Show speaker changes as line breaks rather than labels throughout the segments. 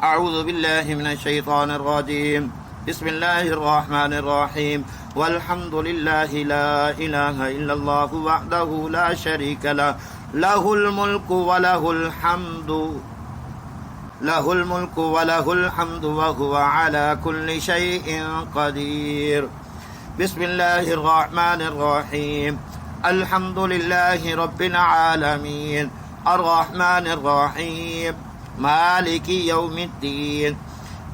أعوذ بالله من الشيطان الرجيم. بسم الله الرحمن الرحيم. والحمد لله لا إله إلا الله وحده لا شريك له له الملك وله الحمد وهو على كل شيء قدير. بسم الله الرحمن الرحيم. الحمد لله رب العالمين الرحمن الرحيم مالك يوم الدين.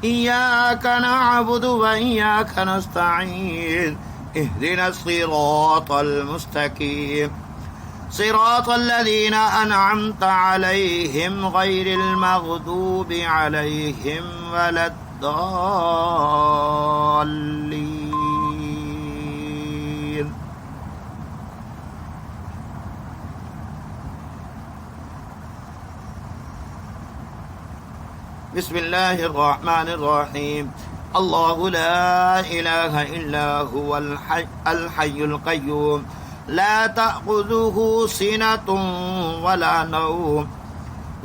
إياك نعبد وإياك نستعين. اهدنا الصراط المستقيم صراط الذين أنعمت عليهم غير المغضوب عليهم ولا الضالين. بسم الله الرحمن الرحيم. الله لا إله إلا هو الحي القيوم لا تأخذه سنة ولا نوم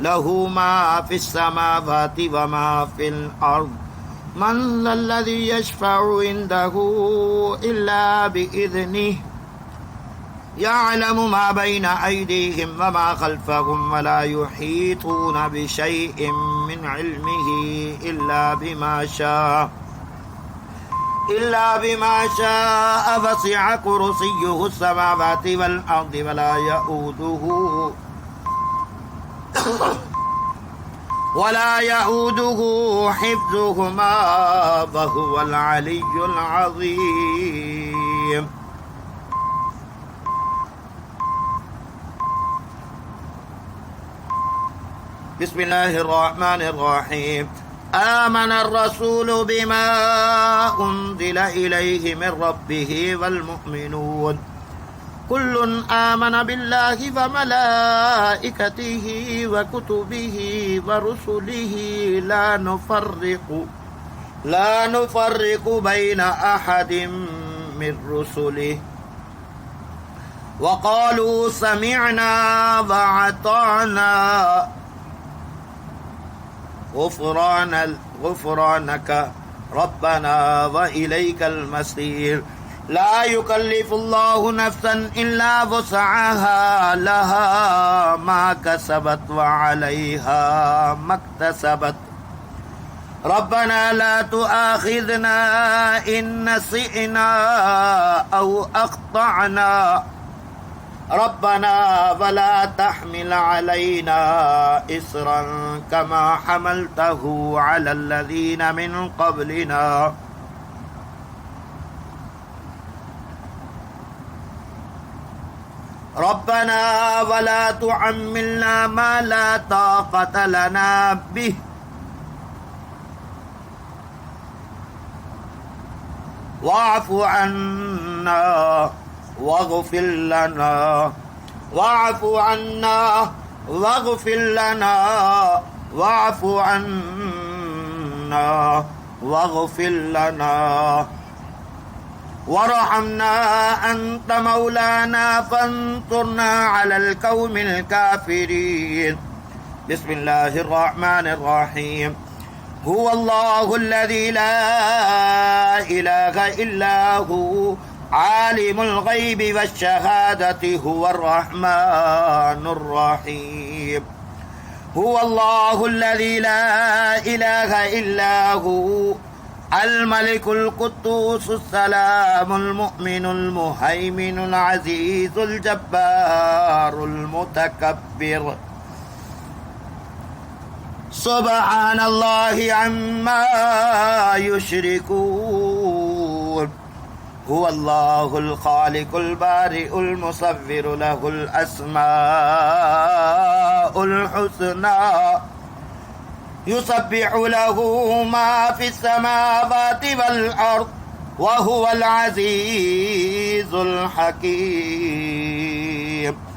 له ما في السماوات وما في الأرض. من ذا الذي يشفع عنده إلا بإذنه يعلم ما بين أيديهم وما خلفهم ولا يحيطون بشيء من علمه إلا بما شاء وسع كرسيه السماوات والأرض ولا يؤوده حفظهما وهو العلي العظيم. بسم الله الرحمن الرحيم. آمن الرسول بما أنزل إليه من ربه والمؤمنون كل آمن بالله وملائكته وكتبه ورسله لا نفرق بين أحد من رسله وقالوا سمعنا وأطعنا غفرانك ربنا وإليك المصير. لا يكلف الله نفسا إلا وسعها لها ما كسبت وعليها ما اكتسبت. ربنا لا تؤاخذنا إن نسينا أو أخطأنا ربنا ولا تحمل علينا إصرا كما حملته على الذين من قبلنا. ربنا ولا تحملنا ما لا طاقة لنا به واعف عنا واغفر لنا واعف عنا واغفر لنا واعف عنا واغفر لنا وارحمنا أنت مولانا فانصرنا على القوم الكافرين. بسم الله الرحمن الرحيم. هو الله الذي لا إله إلا هو عالم الغيب والشهادة هو الرحمن الرحيم. هو الله الذي لا إله إلا هو الملك القدوس السلام المؤمن المهيمن العزيز الجبار المتكبر. سبحان الله عما يشركون. هو الله الخالق البارئ المصور له الأسماء الحسنى يسبح له ما في السماوات والأرض وهو العزيز الحكيم.